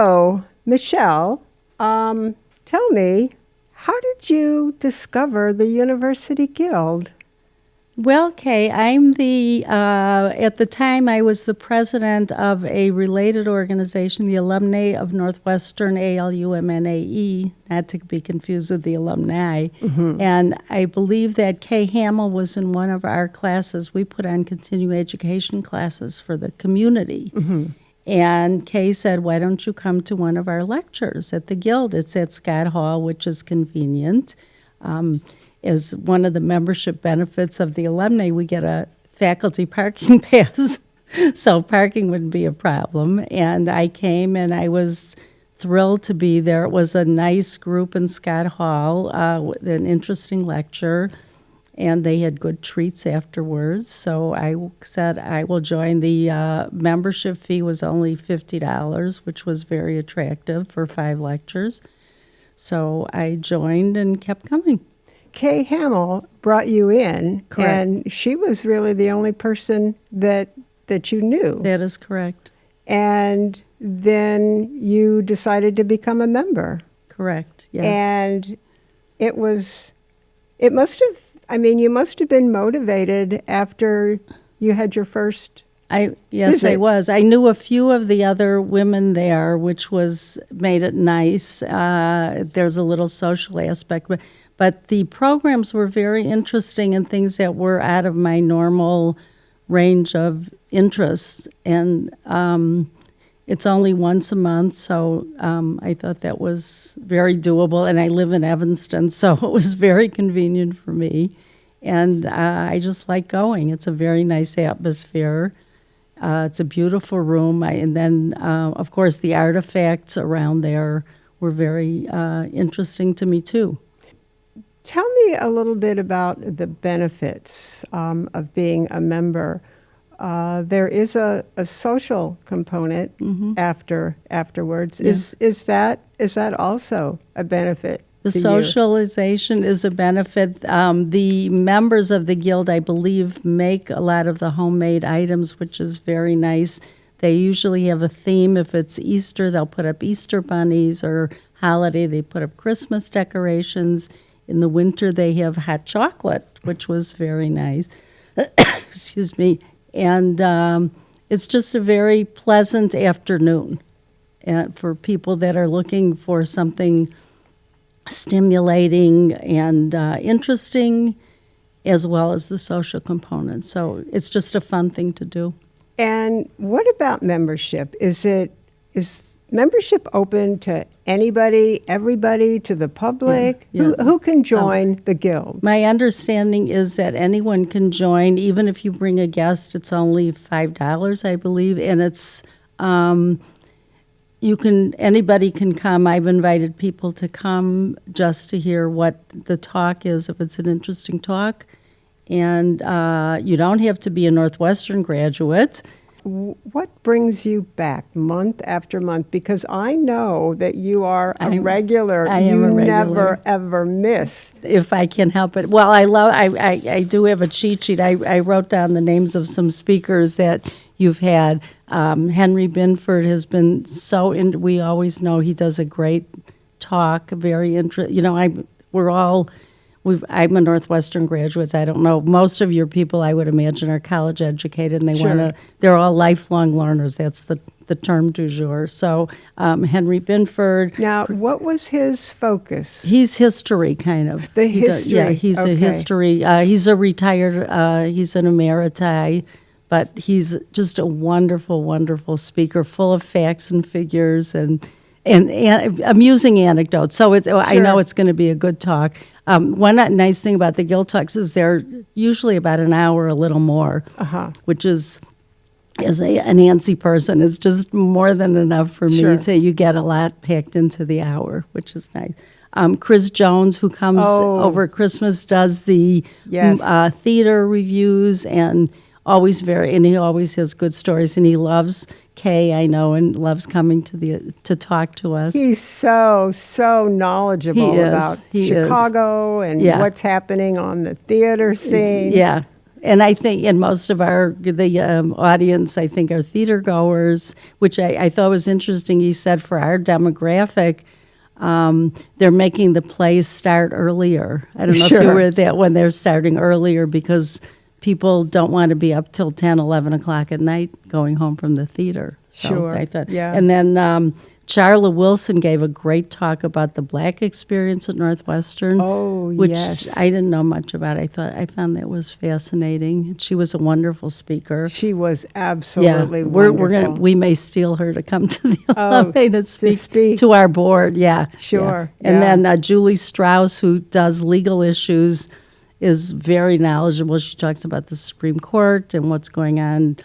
So, Michele, tell me, how did you discover the University Guild? Well, Kay, at the time I was the president of a related organization, the Alumni of Northwestern, ALUMNAE, not to be confused with the alumni. Mm-hmm. And I believe that Kay Hamill was in one of our classes. We put on continuing education classes for the community. Mm-hmm. And Kay said, why don't you come to one of our lectures at the Guild? It's at Scott Hall, which is convenient. As one of the membership benefits of the alumni, we get a faculty parking pass, so parking wouldn't be a problem. And I came, and I was thrilled to be there. It was a nice group in Scott Hall, with an interesting lecture, and they had good treats afterwards. So I said I will join. The membership fee was only $50, which was very attractive for 5 lectures. So I joined and kept coming. Kay Hamill brought you in, Correct. And she was really the only person that you knew. That is correct. And then you decided to become a member. Correct, yes. And you must have been motivated after you had your first Yes, visit. I was. I knew a few of the other women there, which made it nice. There's a little social aspect, but the programs were very interesting and things that were out of my normal range of interests. And it's only once a month, so I thought that was very doable. And I live in Evanston, so it was very convenient for me. And I just like going. It's a very nice atmosphere. It's a beautiful room. And then, of course, the artifacts around there were very interesting to me, too. Tell me a little bit about the benefits of being a member. There is a social component afterwards. Yeah. Is that also a benefit? The to you? socialization is a benefit. The members of the Guild, I believe, make a lot of the homemade items, which is very nice. They usually have a theme. If it's Easter, they'll put up Easter bunnies, or holiday, they put up Christmas decorations. In the winter, they have hot chocolate, which was very nice. Excuse me. And it's just a very pleasant afternoon for people that are looking for something stimulating and interesting, as well as the social component. So it's just a fun thing to do. And what about membership? Is membership open to anybody, everybody, to the public? Yeah. Who can join the Guild? My understanding is that anyone can join, even if you bring a guest. It's only $5, I believe, and it's anybody can come. I've invited people to come just to hear what the talk is, if it's an interesting talk. And you don't have to be a Northwestern graduate. What brings you back month after month? Because I know that you are a regular. I am a regular. You never, ever miss. If I can help it. Well, I do have a cheat sheet. I wrote down the names of some speakers that you've had. Henry Binford has been we always know he does a great talk, very interesting. I'm a Northwestern graduate. So I don't know. Most of your people, I would imagine, are college educated, and they're all lifelong learners. That's the term du jour. So Henry Binford. Now, what was his focus? He's history, kind of. The history. He's okay. a history. He's a retired, he's an emeriti, but he's just a wonderful, wonderful speaker, full of facts and figures and amusing anecdotes. So I know it's going to be a good talk. One nice thing about the Guild Talks is they're usually about an hour, a little more, which is, as a Nancy person, is just more than enough for me. So you get a lot packed into the hour, which is nice. Chris Jones, who comes over Christmas, does the theater reviews and he always has good stories, and he loves Kay, I know, and loves coming to talk to us. He's so knowledgeable about Chicago and what's happening on the theater scene. And I think, and most of the audience, I think, are theater goers, which I thought was interesting. He said for our demographic, they're making the plays start earlier. I don't know if you Sure. were at that when they're starting earlier because people don't want to be up till 10, 11 o'clock at night going home from the theater. So Sure, I thought, yeah. And then Charla Wilson gave a great talk about the Black experience at Northwestern. Oh, which yes. I didn't know much about. I found that was fascinating. She was a wonderful speaker. She was absolutely we're wonderful. we may steal her to come to the Oh, LMA to speak to our board. Yeah, Sure, yeah. And yeah. then Julie Strauss, who does legal issues, is very knowledgeable. She talks about the Supreme Court and what's going on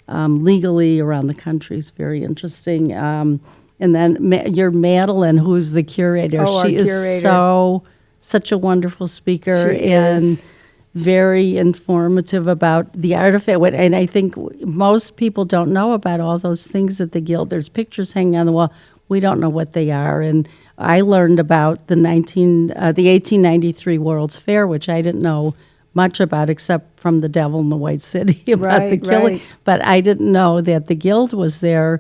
legally around the country. Is very interesting. And then your Madeline, who's the curator. Oh, our she is curator. such a wonderful speaker She and is. very informative about the artifact. And I think most people don't know about all those things at the Guild. There's pictures hanging on the wall. We don't know what they are. And I learned about the 1893 World's Fair, which I didn't know much about except from The Devil in the White City about the Right, killing. right. But I didn't know that the Guild was there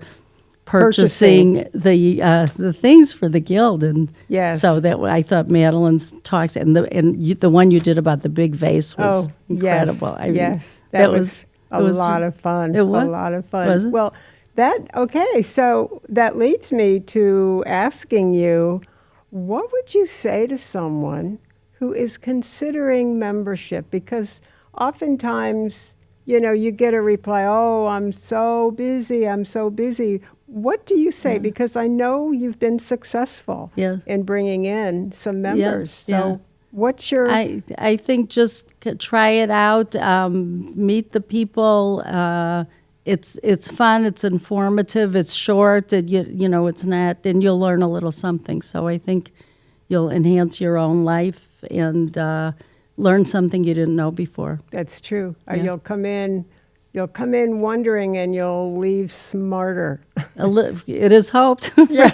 purchasing the things for the Guild, and Yes. so that I thought Madeline's talks and the one you did about the big vase was incredible. Yes, I mean, yes. That was it a was lot of fun. It was? A lot of fun. Was it? Well, so that leads me to asking you, what would you say to someone who is considering membership? Because oftentimes, you get a reply, oh, I'm so busy. What do you say? Because I know you've been successful Yes. in bringing in some members. yeah. So what's your... I think just try it out, meet the people. It's fun, it's informative, it's short, and it's not, and you'll learn a little something. So I think you'll enhance your own life and learn something you didn't know before. That's true. Yeah. You'll come in wondering and you'll leave smarter. It is hoped. Yeah,